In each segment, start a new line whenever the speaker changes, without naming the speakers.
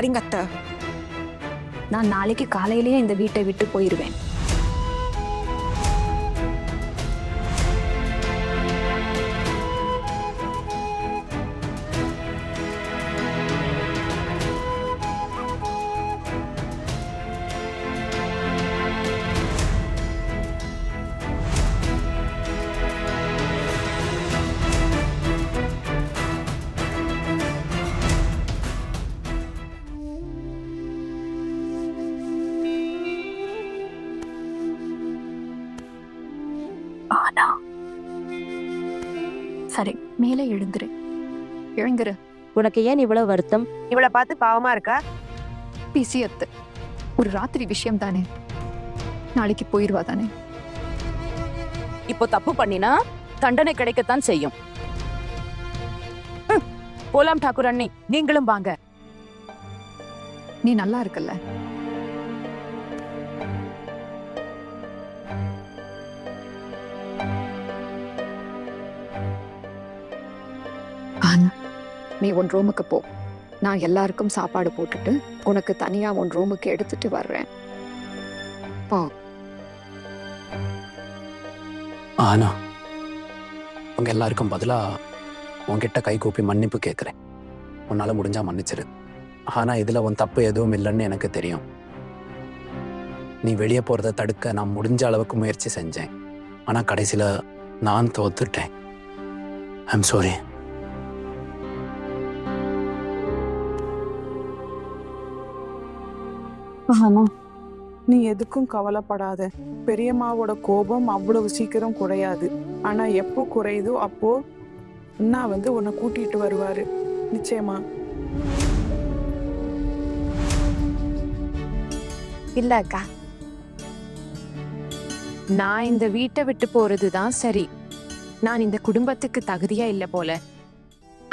சரிங்க அத்தை.
நான் நாளைக்கு காலையிலேயே இந்த வீட்டை விட்டு போயிருவேன். ஆனா சரி, மேலே எழுந்துரு.
உனக்கு ஏன் இவ்வளவு வருத்தம்?
இவளை பார்த்து பாவமா இருக்கா?
பிசியத்து ஒரு ராத்திரி விஷயம் தானே, நாளைக்கு போயிருவா தானே.
இப்போ தப்பு பண்ணினா தண்டனை கிடைக்கத்தான் செய்யும். போலாம் டாக்குர் அண்ணி, நீங்களும் வாங்க.
நீ நல்லா இருக்கல்ல? ஆனா நீ உன் ரூமுக்கு போ. நான் எல்லாருக்கும் சாப்பாடு போட்டுட்டு உனக்கு தனியா உன் ரூமுக்கு எடுத்துட்டு வர்றேன். போ.
ஆனா உங்க எல்லாருக்கும் பதிலா உன்கிட்ட கை கூப்பி மன்னிப்பு கேட்கிறேன். உன்னால முடிஞ்சா மன்னிச்சிரு. ஆனா இதுல உன் தப்பு எதுவும் இல்லைன்னு எனக்கு தெரியும். நீ வெளியே போறதை தடுக்க நான் முடிஞ்ச அளவுக்கு முயற்சி செஞ்சேன். ஆனா கடைசியில நான் தோத்துட்டேன். I'm sorry.
ஆனா நீ எதுக்கும் கவலைப்படாத. பெரியம்மாவோட கோபம் அவ்வளவு சீக்கிரம் குறையாது. ஆனா எப்போ குறையுதோ அப்போ அண்ணா உன்னை கூட்டிட்டு வருவாரு, நிச்சயமா.
இல்ல அக்கா, நான் இந்த வீட்டை விட்டு போறதுதான் சரி. நான் இந்த குடும்பத்துக்கு தகுதியா இல்ல போல.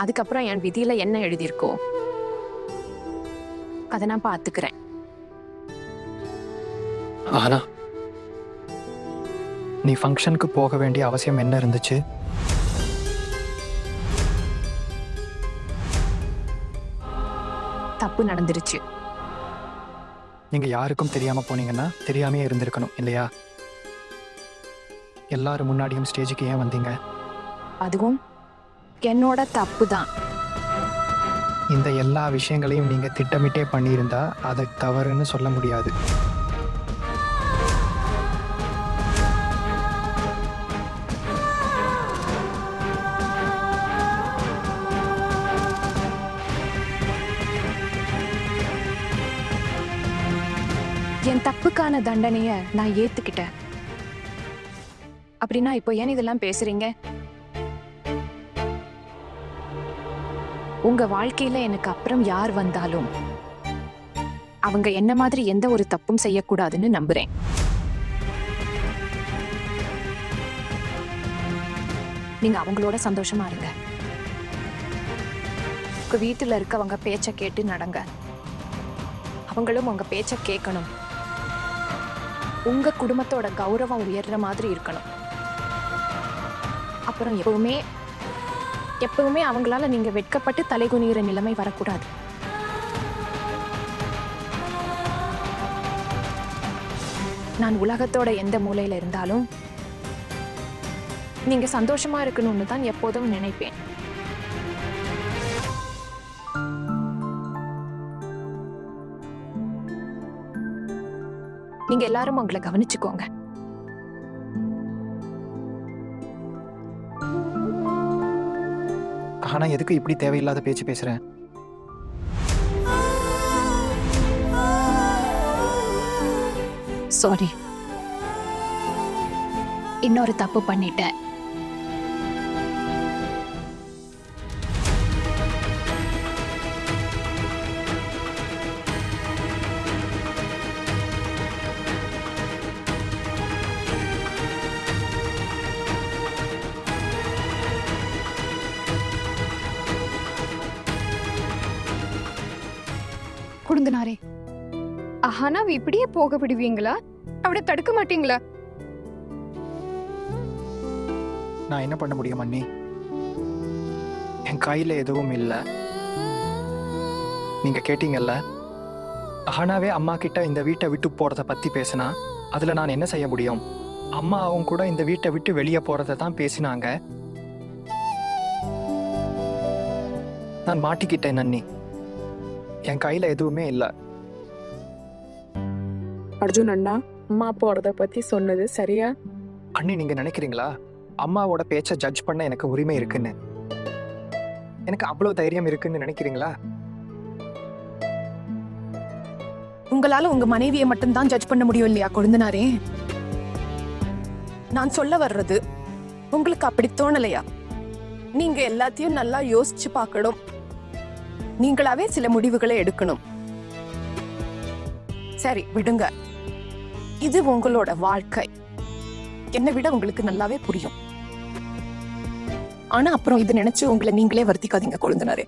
அதுக்கப்புறம் என் விதியில என்ன எழுதியிருக்கோ அதை நான் பாத்துக்கிறேன்.
ஆனா நீ ஃபங்க்ஷனுக்கு போக வேண்டிய அவசியம் என்ன இருந்துச்சு?
தப்பு நடந்துருச்சு.
நீங்க யாருக்கும் தெரியாம போனீங்கன்னா தெரியாமே இருந்திருக்கணும் இல்லையா? எல்லாரும் முன்னாடியும் ஸ்டேஜுக்கு ஏன் வந்தீங்க?
அதுவும் என்னோட தப்பு தான்.
இந்த எல்லா விஷயங்களையும் நீங்க திட்டமிட்டே பண்ணியிருந்தா அதை தவறுன்னு சொல்ல முடியாது.
என் தப்புக்கான தண்டனைய நான் ஏத்துக்கிட்டேன். அப்படின்னா இப்போ ஏன் இதெல்லாம் பேசுறீங்க? உங்க வாழ்க்கையில எனக்கு அப்புறம் யார் வந்தாலும் அவங்க என்ன மாதிரி எந்த ஒரு தப்பும் செய்யக்கூடாதுன்னு நம்புறேன். நீங்க அவங்களோட சந்தோஷமா இருங்க. உங்க வீட்டுல இருக்கவங்க பேச்ச கேட்டு நடங்க. அவங்களும் உங்க பேச்ச கேட்கணும். உங்க குடும்பத்தோட கௌரவம் உயர்ற மாதிரி இருக்கணும். அப்புறம் எப்பவுமே அவங்களால நீங்க வெட்கப்பட்டு தலைகுனிகிற நிலைமை வரக்கூடாது. நான் உலகத்தோட எந்த மூலையில இருந்தாலும் நீங்க சந்தோஷமா இருக்கணும்னு தான் எப்போதும் நினைப்பேன். நீங்க எல்லாரும் உங்களை கவனிச்சுக்கோங்க.
ஆனா எதுக்கு இப்படி தேவையில்லாத பேச்சு பேசுறேன்?
சாரி, இன்னொரு தப்பு பண்ணிட்டேன்.
குடுந்தனாரே, ஆனாவ இப்படியே போக விடுவீங்களா? அவளை தடுக்க மாட்டீங்களா?
நான் என்ன பண்ண முடியும் அண்ணி? என் கையில எதுவும் இல்லை. நீங்க கேட்டீங்கல்ல, ஆனாவே அம்மா கிட்ட இந்த வீட்டை விட்டு போறத பத்தி பேசினா அதுல நான் என்ன செய்ய முடியும்? அம்மா அவங்க கூட இந்த வீட்டை விட்டு வெளியே போறத தான் பேசினாங்க. நான் மாட்டிக்கிட்டேன் நன்னி. என் கையில எதுவுமே இல்லை.
அர்ஜுன் அண்ணா, அம்மா போறத பத்தி சொன்னது சரியா?
அண்ணி, நீங்க நினைக்கிறீங்களா அம்மாவோட பேச்சை ஜட்ஜ் பண்ண எனக்கு உரிமை இருக்குன்னு? எனக்கு அவ்வளவு தைரியம் இருக்குன்னு நினைக்கிறீங்களா?
உங்களால உங்க மனைவியை மட்டும்தான் ஜட்ஜ் பண்ண முடியும் இல்லையா கொழுந்தனாரே? நான் சொல்ல வர்றது உங்களுக்கு அப்படி தோணலையா? நீங்க எல்லாத்தையும் நல்லா யோசிச்சு பார்க்கணும். நீங்களாவே சில முடிவுகளை எடுக்கணும். சரி விடுங்க, இது உங்களோட வாழ்க்கை. என்னை விட உங்களுக்கு நல்லாவே புரியும். ஆனா அப்புறம் இது நினைச்சு உங்களை நீங்களே வருத்திக்காதீங்க கொழுந்தனாரே.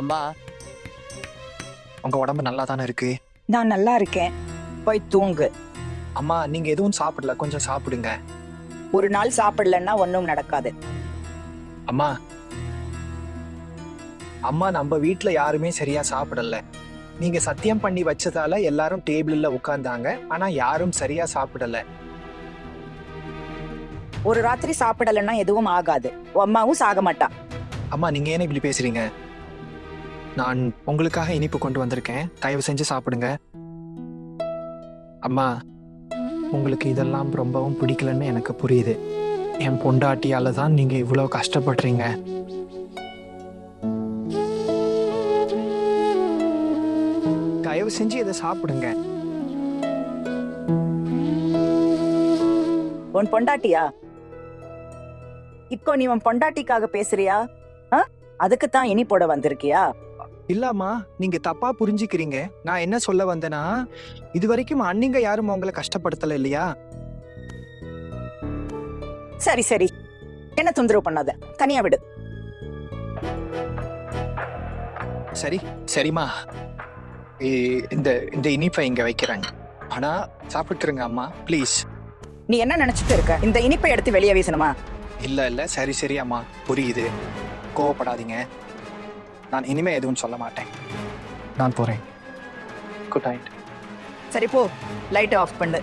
அம்மா, உங்க உடம்பு நல்லா தானே இருக்கு?
நான் நல்லா இருக்கேன், போய் தூங்கு.
அம்மா, நீங்க எதுவும் சாப்பிடல, கொஞ்சம் சாப்பிடுங்க.
ஒரு நாள் சாப்பிடலன்னா ஒன்றும் நடக்காது.
அம்மா, அம்மா நம்ம வீட்ல யாருமே சரியா சாப்பிடல. நீங்க சத்தியம் பண்ணி வச்சதால எல்லாரும் டேபிள்ல உட்கார்ந்தாங்க, ஆனா யாரும் சரியா சாப்பிடல.
ஒரு ராத்திரி சாப்பிடலன்னா எதுவும் ஆகாது, அம்மாவும் சாக மாட்டா.
அம்மா, நீங்க ஏன் இப்படி பேசுறீங்க? நான் உங்களுக்காக இனிப்பு கொண்டு வந்திருக்கேன், தயவு செஞ்சு சாப்பிடுங்க. அம்மா, உங்களுக்கு இதெல்லாம் ரொம்பவும் பிடிக்கலன்னு எனக்கு புரியுது. என் பொண்டாட்டியால தான் நீங்க இவ்வளவு கஷ்டப்படுறீங்க. தயவு செஞ்சு இதை சாப்பிடுங்க.
உன் பொண்டாட்டியா? இப்போ நீ உன் பொண்டாட்டிக்காக பேசுறியா? அதுக்குத்தான் இனிப்போட வந்திருக்கியா?
இல்லம்மா, நீங்க தப்பா புரிஞ்சுக்கிறீங்க. நான் என்ன சொல்ல வந்தேன்னா, இது வரைக்கும் அண்ணிங்க யாரும் உங்களை கஷ்டப்படுத்தல இல்லையா?
சரி சரி, என்ன தொந்தரவு பண்ணாத, தனியா விடு.
சரி சரிம்மா, இந்த இந்த இனிப்பை இங்க வைக்கிறேன். ஆனா சாப்பிட்டுருங்க அம்மா, ப்ளீஸ்.
நீ என்ன நினைச்சிட்டு இருக்க? இந்த இனிப்பை எடுத்து வெளியே வீசணுமா?
இல்ல இல்ல, சரி சரி அம்மா, புரியுது. கோவப்படாதீங்க. நான் இனிமே எதுவும் சொல்ல மாட்டேன். நான் போறேன். Good night.
சரி போ, லைட் ஆஃப் பண்ணு.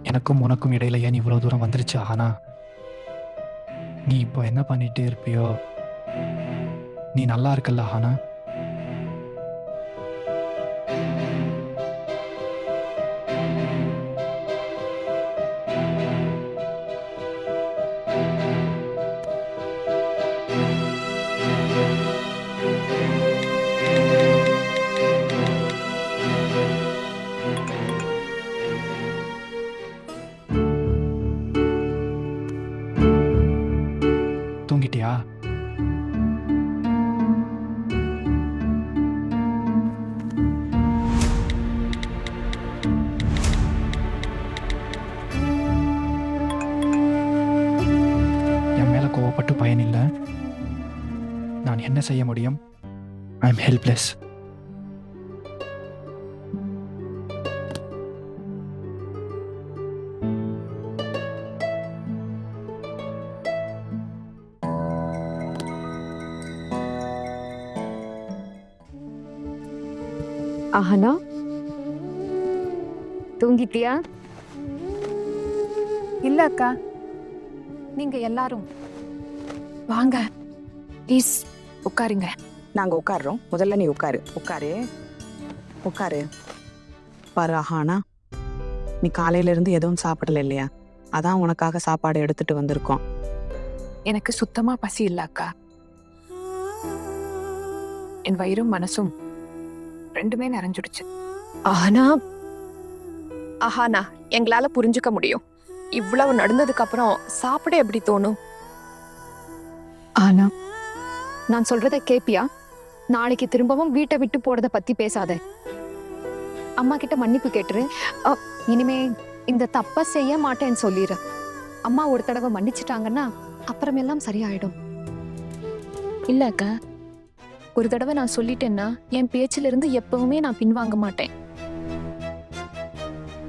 எனக்கும் உனக்கும் இடையில ஏன் இவ்வளவு தூரம் வந்துருச்சு? ஆனா நீ இப்போ என்ன பண்ணிட்டு இருப்பியோ? நீ நல்லா இருக்கல்ல ஆனா? தூங்கிட்டியா? என் மேல கோவப்பட்டு பயனில்லை. நான் என்ன செய்ய முடியும்? I am helpless.
ஆஹனா, தூங்கிட்டியா?
இல்ல அக்கா, நீங்க எல்லாரும் வாங்க ப்ளீஸ் உட்காருங்க.
நாங்க உட்கார்றோம், முதல்ல நீ உட்காரு. உட்காரு உட்காரு. பாரு ஆனா,
நீ காலையில இருந்து எதுவும் சாப்பிடல இல்லையா? அதான் உனக்காக சாப்பாடு எடுத்துட்டு வந்திருக்கோம்.
எனக்கு சுத்தமா பசி இல்ல அக்கா. என் வயிறும் மனசும் ரெண்டுமே நிறைஞ்சிடுச்சு. ஆஹானா எங்களால புரிஞ்சுக்க முடியும். இவ்வளவு நடந்ததுக்கு அப்புறம் சாப்பிட எப்படி தோணும்?
ஆனா நான் சொல்றத கேப்பியா? நாளைக்கு திரும்பவும் வீட்டை விட்டு போறத பத்தி பேசாத. அம்மா கிட்ட மன்னிப்பு கேட்டுரு. இனிமே இந்த தப்ப செய்ய மாட்டேன்னு சொல்லிடு. அம்மா ஒரு தடவை மன்னிச்சிட்டாங்கன்னா அப்புறமெல்லாம் சரியாயிடும்.
இல்ல அக்கா, ஒரு தடவை நான் சொல்லிட்டேன்னா என் பேச்சில இருந்து எப்பவுமே நான் பின்வாங்க மாட்டேன்.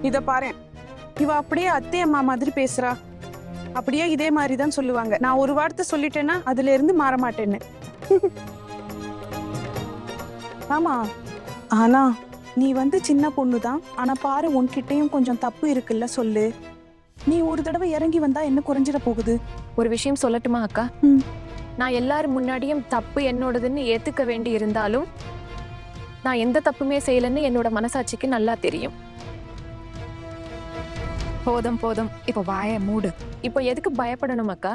இத பாரு, இவ அப்படியே அத்தை அம்மா மாதிரி பேசுறா. அப்படியே இதே மாதிரிதான் சொல்லுவாங்க. நான் ஒரு வார்த்தை சொல்லிட்டேன்னா அதுல இருந்து மாற மாட்டேன்னு. ஆமா, ஆனா நீ சின்ன பொண்ணுதான். ஆனா பாரு, உன்கிட்டயும் கொஞ்சம் தப்பு இருக்குல்ல. சொல்லு. நீ ஒரு தடவை இறங்கி வந்தா என்ன குறைஞ்சிட போகுது?
ஒரு விஷயம் சொல்லட்டுமா அக்கா? நான் எல்லாரும் முன்னாடியும் தப்பு என்னோடதுன்னு ஏத்துக்க வேண்டி இருந்தாலும் நான் எந்த தப்புமே செய்யலன்னு என்னோட மனசாட்சிக்கு நல்லா தெரியும்.
போதும் போதும், இப்ப வாய மூடு.
இப்போ எதுக்கு பயப்படணும் அக்கா?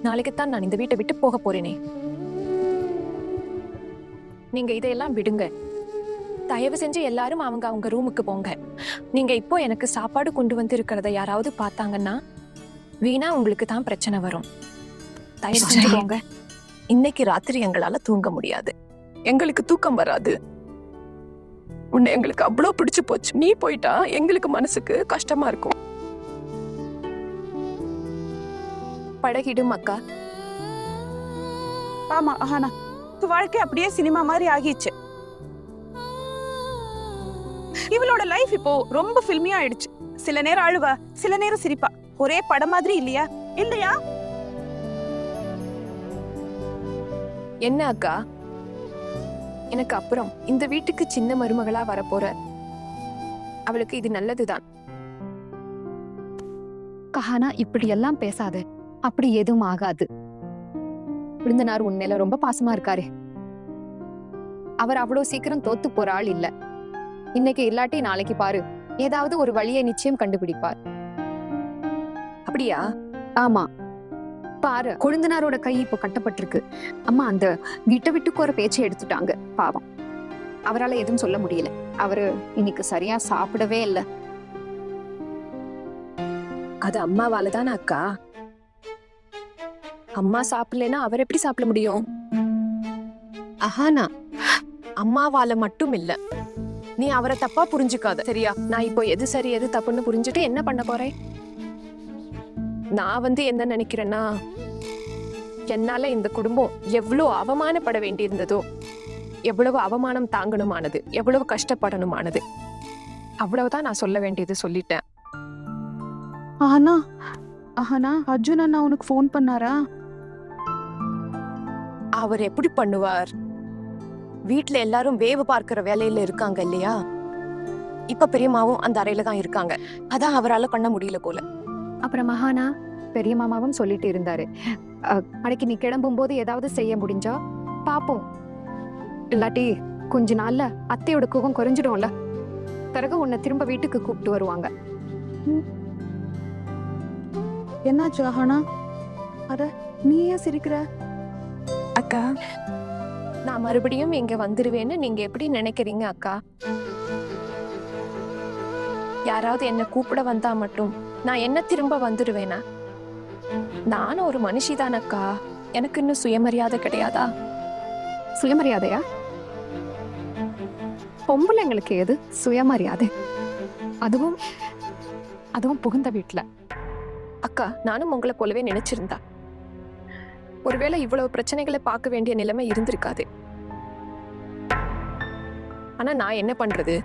நாளைக்குத்தான் நான் இந்த வீட்டை விட்டு போக போறேனே. நீங்க இதையெல்லாம் விடுங்க. தயவு செஞ்சு எல்லாரும் அவங்க ரூமுக்கு போங்க. நீங்க இப்போ எனக்கு சாப்பாடு கொண்டு வந்து இருக்கிறத யாராவது பார்த்தாங்கன்னா வீணா உங்களுக்கு தான் பிரச்சனை வரும். தயவு செஞ்சு போங்க. இன்னைக்கு ராத்திரி எங்களால தூங்க முடியாது. எங்களுக்கு தூக்கம் வராது. உன்னை எங்களுக்கு அவ்வளவு பிடிச்சு போச்சு. நீ போயிட்டா எங்களுக்கு மனசுக்கு கஷ்டமா இருக்கும். பழகிடும் அக்கா.
ஆமா ஆனா வாழ்க்கை அப்படியே சினிமா மாதிரி ஆகிடுச்சு. இவளோட லைஃப் இப்போ ரொம்ப ஃபில்மியா ஆயிடுச்சு. சில நேரம் அழுவா, சில நேரம் சிரிப்பா. ஒரே படம் மாதிரி இல்லையா? இல்லையா?
என்ன அக்கா, எனக்கு அப்புறம் இந்த வீட்டுக்கு சின்ன மருமகளா வரப்போற அவளுக்கு இது நல்லதுதான்.
கஹானா, இப்படி எல்லாம் பேசாத. அப்படி எதுவும் ஆகாது. விருந்தனார் உன் மேல ரொம்ப பாசமா இருக்காரு. அவர் அவ்வளவு சீக்கிரம் தோத்து போற ஆள் இல்ல. இன்னைக்கு இல்லாட்டி நாளைக்கு பாரு, ஏதாவது ஒரு வழியை நிச்சயம் கண்டுபிடிப்பார்.
அப்படியா?
ஆமா, பாரு, கொழுந்தனாரோட கை இப்போ கட்டப்பட்டிருக்கு. அம்மா அந்த வீட்டை விட்டு போற பேச்சை எடுத்துட்டாங்க. பாவம், அவரால் எதுவும் சொல்ல முடியல. அவரு இன்னைக்கு சரியா சாப்பிடவே இல்லை.
அது அம்மாவால தானே அக்கா. அம்மா சாப்பிடலன்னா அவர் எப்படி சாப்பிட முடியும்? ஆஹானா, அம்மாவால மட்டும் இல்ல. நீ அவரை தப்பா புரிஞ்சுக்காத, சரியா? நான் இப்போ எது சரி எது தப்புன்னு புரிஞ்சுட்டு என்ன பண்ண போறேன்? நான் என்ன நினைக்கிறேன்னா, என்னால இந்த குடும்பம் எவ்வளவு அவமானப்பட வேண்டியிருந்ததோ, எவ்வளவு அவமானம் தாங்கணுமானது, எவ்வளவு கஷ்டப்படணுமானது, அவ்வளவுதான் நான் சொல்ல வேண்டியது சொல்லிட்டேன்.
ஆனா ஆனா அர்ஜுன் அண்ணா உனக்கு ஃபோன் பண்ணாரா?
அவர் எப்படி பண்ணுவார்? வீட்டுல எல்லாரும் வேவு பார்க்கிற வேலையில இருக்காங்க இல்லையா? இப்ப பெரியம்மாவும் அந்த அறையில தான் இருக்காங்க. அதான் அவரால பண்ண முடியல போல.
அப்புறம் மகானா பெரிய மாமாவும் சொல்லிட்டு இருந்தாரு, அன்னைக்கு நீ கிளம்பும் போது ஏதாவது செய்ய முடிஞ்சா பாப்போம். இல்லாட்டி கொஞ்ச நாள்ல அத்தையோட கோபம் குறைஞ்சிடும்ல. பிறகு உன்னை திரும்ப வீட்டுக்கு கூப்பிட்டு வருவாங்க.
என்னாச்சு ஆஹானா? அட, நீ ஏன் சிரிக்கிற?
அக்கா, நான் மறுபடியும் இங்க வந்துருவேன்னு நீங்க எப்படி நினைக்கிறீங்க அக்கா? யாராவது என்ன கூப்பிட வந்தா மட்டும் நான் என்ன திரும்ப வந்துடுவேனா? நானும் ஒரு மனுஷிதான் அக்கா. எனக்கு இன்னும் சுயமரியாதை கிடையாதா?
சுயமரியாதையா? பொம்பளைங்களுக்கு எது சுயமரியாதை? அதுவும் புகுந்த வீட்டுல.
அக்கா, நானும் உங்களை போலவே நினைச்சிருந்தா ஒருவேளை இவ்வளவு பிரச்சனைகளை பார்க்க வேண்டிய நிலைமை இருந்திருக்காது. ஆனா நான் என்ன பண்றது?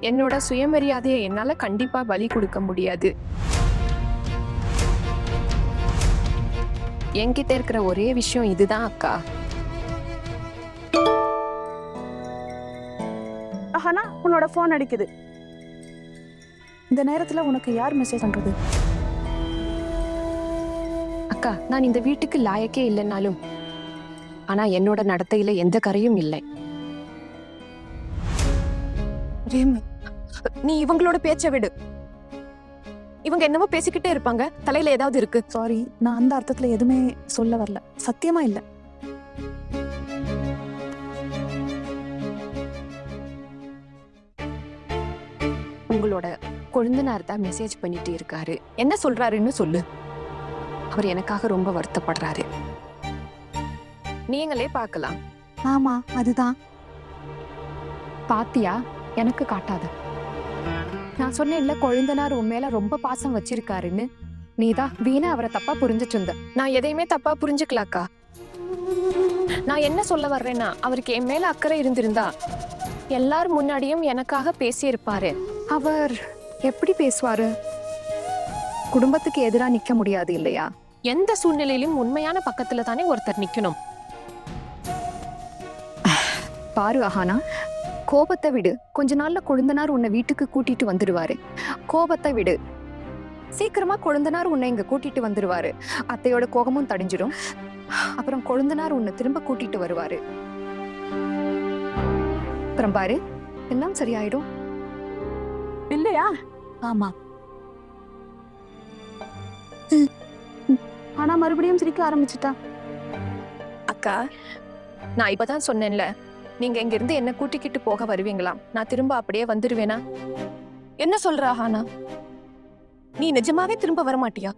என்னோட சுயமரியாதையை என்னால கண்டிப்பா பலி கொடுக்க முடியாது. என்கிட்ட இருக்கிற ஒரே விஷயம் இதுதான் அக்கா.
ஆஹானா, உன்னோட போன் அடிக்குது. இந்த நேரத்துல உனக்கு யார் மெசேஜ் பண்றது?
அக்கா, நான் இந்த வீட்டுக்கு லாயக்கே இல்லைன்னாலும் ஆனா என்னோட நடத்தையில எந்த கரையும் இல்லை. நீ இவங்களோட பேச்ச விடு. இவங்க என்னமோ பேசிக்கிட்டே இருப்பாங்க, தலையில ஏதாவது இருக்கு.
சாரி, நான் அந்த அர்த்தத்துல எதுவுமே சொல்ல வரல, சத்தியமா இல்ல.
உங்களோட கொழுந்தனார் தான் மெசேஜ் பண்ணிட்டு இருக்காரு. என்ன சொல்றாருன்னு சொல்லு. அவர் எனக்காக ரொம்ப வருத்தப்படுறாரு. நீங்களே பார்க்கலாம்.
ஆமா, அதுதான்.
பாத்தியா, எனக்கு காட்டாத. நான் சொன்னேன்ல கொழுந்தனார் உன் மேல ரொம்ப பாசம் வச்சிருக்காருன்னு. நீதான் வீணா அவரை தப்பா புரிஞ்சிட்டு இருந்த.
நான் எதையுமே தப்பா புரிஞ்சுக்கலாக்கா. நான் என்ன சொல்ல வர்றேன்னா, அவருக்கு என் மேல அக்கறை இருந்திருந்தா எல்லாரும் முன்னாடியும் எனக்காக பேசியிருப்பாரு.
அவர் எப்படி பேசுவாரு? குடும்பத்துக்கு எதிரா நிக்க முடியாது இல்லையா?
எந்த சூழ்நிலையிலும் உண்மையான பக்கத்துல தானே ஒருத்தர் நிக்கணும்.
பாரு அஹானா, கோபத்தை விடு. கொஞ்ச நாள்ல கொழுந்தனார் உன்னை வீட்டுக்கு கூட்டிட்டு வந்துருவாரு. கோபத்தை விடு. சீக்கிரமா கொழுந்தனார் உன்னை இங்க கூட்டிட்டு வந்துருவாரு. அத்தையோட கோபமும் தடிஞ்சிடும். அப்புறம் கொழுந்தனார் உன்னை திரும்ப கூட்டிட்டு வருவாரு. அப்புறம் பாரு, எல்லாம் சரியாயிடும்.
இல்லையா? ஆமா. ஆனா மறுபடியும் சிரிக்க ஆரம்பிச்சுட்டா.
அக்கா, நான் இப்பதான் சொன்னேன்ல, நீங்க இங்க இருந்து என்ன கூட்டிக்கிட்டு போக வருவீங்களாம். நான் திரும்ப அப்படியே வந்துருவேனா? என்ன சொல்ற ஆனா? நீ நிஜமாவே திரும்ப வர மாட்டியா?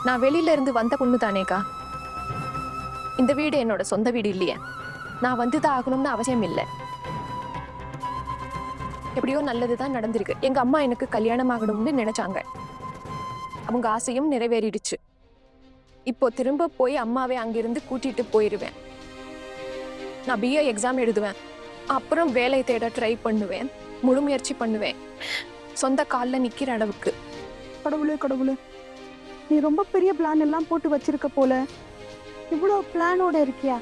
நான் வெளியில இருந்து வந்த பொண்ணு தானேக்கா. இந்த வீடு என்னோட சொந்த வீடு இல்லையே. நான் வந்துதான் ஆகணும்னு அவசியம் இல்லை. எப்படியோ நல்லதுதான் நடந்திருக்கு. எங்க அம்மா எனக்கு கல்யாணம் ஆகணும்னு நினைச்சாங்க. அவங்க ஆசையும் நிறைவேறிடுச்சு. இப்போ திரும்ப போய் அம்மாவை அங்கிருந்து கூட்டிட்டு போயிருவேன். நான் BA எக்ஸாம் எழுதுவேன். அப்புறம் வேலை தேட ட்ரை பண்ணுவேன். முழு முயற்சி பண்ணுவேன், சொந்த காலில் நிக்கிற அளவுக்கு.
கடவுளே கடவுளே, நீ ரொம்ப பெரிய பிளான் எல்லாம் போட்டு வச்சிருக்க போல. இவ்வளோ பிளானோட இருக்கியா?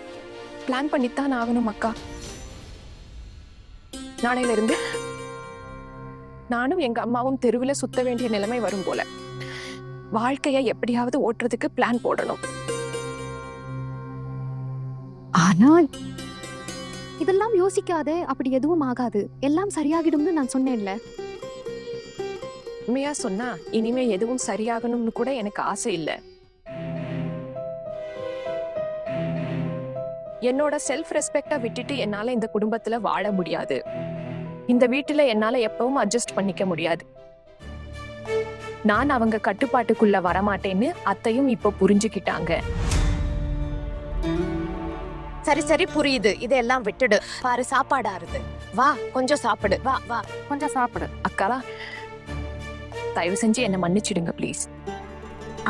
பிளான் பண்ணித்தான் ஆகணும் அக்கா. நாளையில இருந்து நானும் எங்க அம்மாவும் தெருவில் சுத்த வேண்டிய நிலைமை வரும் போல. வாழ்க்கையை எப்படியாவது ஓட்டுறதுக்கு பிளான் போடணும்.
ஆனா இதெல்லாம் யோசிக்காதே. அப்படி எதுவும் ஆகாது. எல்லாம் சரியாகிடும்னு நான் சொன்னேன்ல.
உண்மையா சொன்னா இனிமே எதுவும் சரியாகணும்னு கூட எனக்கு ஆசை இல்லை. என்னோட செல்ஃப் ரெஸ்பெக்டை விட்டுட்டு என்னால இந்த குடும்பத்துல வாழ முடியாது. இந்த வீட்டுல என்னால எப்பவும் அட்ஜஸ்ட் பண்ணிக்க முடியாது. நான் அவங்க கட்டுப்பாட்டுக்குள்ள வரமாட்டேன்னு அத்தையும் இப்ப புரிஞ்சுக்கிட்டாங்க. சரி சரி, புரியுது. இதெல்லாம் விட்டுடு. பாரு, சாப்பாடு ஆறுது. வா, கொஞ்சம் சாப்பிடு. வா வா, கொஞ்சம் சாப்பிடு. அக்காலா, தயவு செஞ்சு என்ன மன்னிச்சிடுங்க ப்ளீஸ்.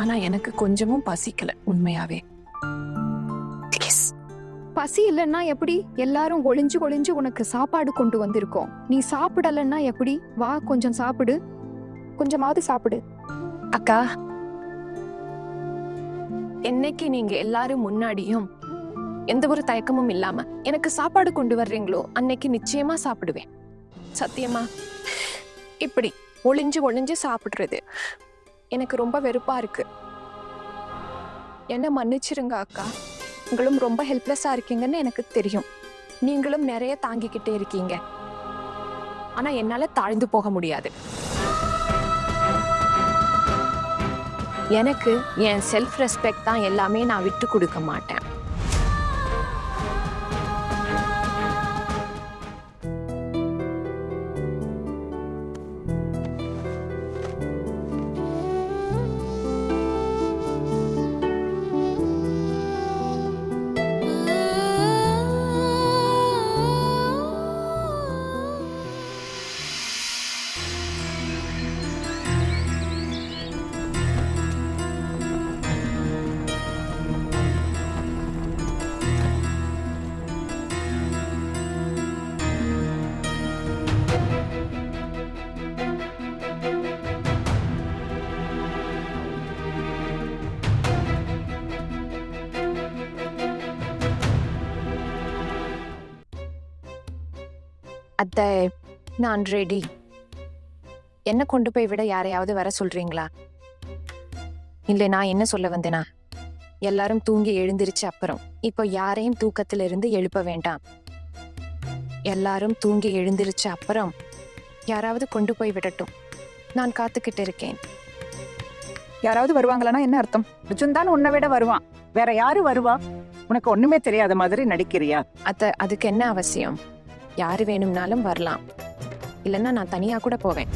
ஆனா எனக்கு கொஞ்சமும் பசிக்கல உண்மையாவே.
பசி இல்லைன்னா எப்படி? எல்லாரும் ஒளிஞ்சு ஒளிஞ்சு உனக்கு சாப்பாடு கொண்டு வந்திருக்கோம். நீ சாப்பிடலன்னா எப்படி? வா, கொஞ்சம் சாப்பிடு. கொஞ்சமாவது சாப்பிடு.
அக்கா, என்னைக்கு நீங்க எல்லாரும் முன்னாடியும் எந்த ஒரு தயக்கமும் இல்லாம எனக்கு சாப்பாடு கொண்டு வர்றீங்களோ அன்னைக்கு நிச்சயமா சாப்பிடுவேன். சத்தியமா. இப்படி ஒளிஞ்சு ஒளிஞ்சு சாப்பிடுறது எனக்கு ரொம்ப வெறுப்பா இருக்கு. என்ன மன்னிச்சிருங்க அக்கா. நீங்களும் ரொம்ப ஹெல்ப்லெஸ்ஸா இருக்கீங்கன்னு எனக்கு தெரியும். நீங்களும் நிறைய தாங்கிக்கிட்டே இருக்கீங்க. ஆனா என்னால தாழ்ந்து போக முடியாது. எனக்கு என் செல்ஃப் ரெஸ்பெக்ட் தான் எல்லாமே. நான் விட்டு கொடுக்க மாட்டேன். அத்தை, நான் ரெடி. என்ன கொண்டு போய் விட யாரையாவது வர சொல்றீங்களா? இல்லை, நான் என்ன சொல்ல வந்தேனா, எல்லாரும் தூங்கி எழுந்திருச்ச அப்புறம் இப்போ யாரையும் தூக்கத்திலிருந்து எழுப்ப வேண்டாம். எல்லாரும் தூங்கி எழுந்திருச்ச அப்புறம் யாராவது கொண்டு போய் விடட்டும். நான் காத்துக்கிட்டு இருக்கேன்.
யாராவது வருவாங்களான்னா என்ன அர்த்தம்?
அர்ஜுன் தான் உன்னை விட வருவான். வேற யாரு வருவா? உனக்கு ஒண்ணுமே தெரியாத மாதிரி நடிக்கிறியா?
அதுக்கு என்ன அவசியம்? யாரு வேணும்னாலும் வரலாம். இல்லைன்னா நான் தனியா கூட போவேன்.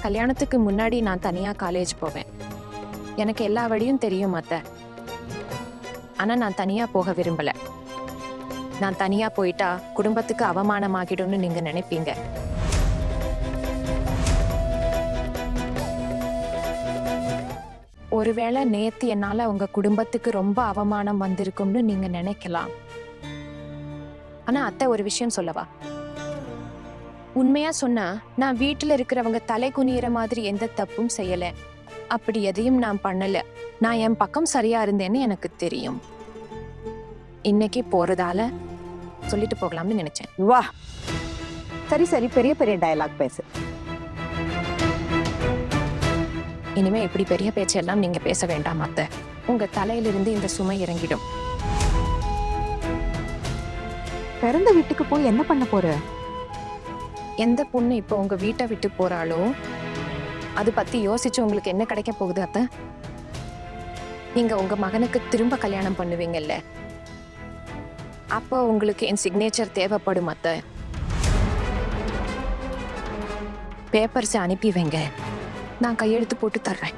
கல்யாணத்துக்கு முன்னாடி நான் தனியா காலேஜ் போவேன். எனக்கு எல்லா வழியும் தெரியும் அத்தை. ஆனா நான் தனியா போக விரும்பல. நான் தனியா போயிட்டா குடும்பத்துக்கு அவமானமாகிடும்னு நீங்க நினைப்பீங்க. ஒருவேளை நேத்து என்னால உங்க குடும்பத்துக்கு ரொம்ப அவமானம் வந்திருக்கும்னு நீங்க நினைக்கலாம். ஆனா அத்தை, ஒரு விஷயம் சொல்லவா? உண்மையா சொன்னா நான் வீட்டுல இருக்கிறவங்க தலை குனியிற மாதிரி எந்த தப்பும் செய்யல. அப்படி எதையும் நான் பண்ணல. நான் என் பக்கம் சரியா இருந்தேன்னு எனக்கு தெரியும். இன்னைக்கு போறதால சொல்லிட்டு போகலாம்னு நினைச்சேன்.
வா, சரி சரி, பெரிய பெரிய டயலாக் பேசு.
இனிமே இப்படி பெரிய பேச்செல்லாம் நீங்க பேச வேண்டாம் அத்தை. உங்க தலையிலிருந்து இந்த சுமை இறங்கிடும்.
பிறந்த வீட்டுக்கு போய் என்ன பண்ண போற?
எந்த பொண்ணு இப்போ உங்க வீட்டை விட்டு போறாளோ அது பத்தி யோசிச்சு உங்களுக்கு என்ன கிடைக்க போகுது அத்தை? நீங்க உங்க மகனுக்கு திரும்ப கல்யாணம் பண்ணுவீங்கல்ல, அப்போ உங்களுக்கு என் சிக்னேச்சர் தேவைப்படும் அத்தை. பேப்பர்ஸ் அனுப்பி வைங்க, நான் கையெழுத்து போட்டு தர்றேன்.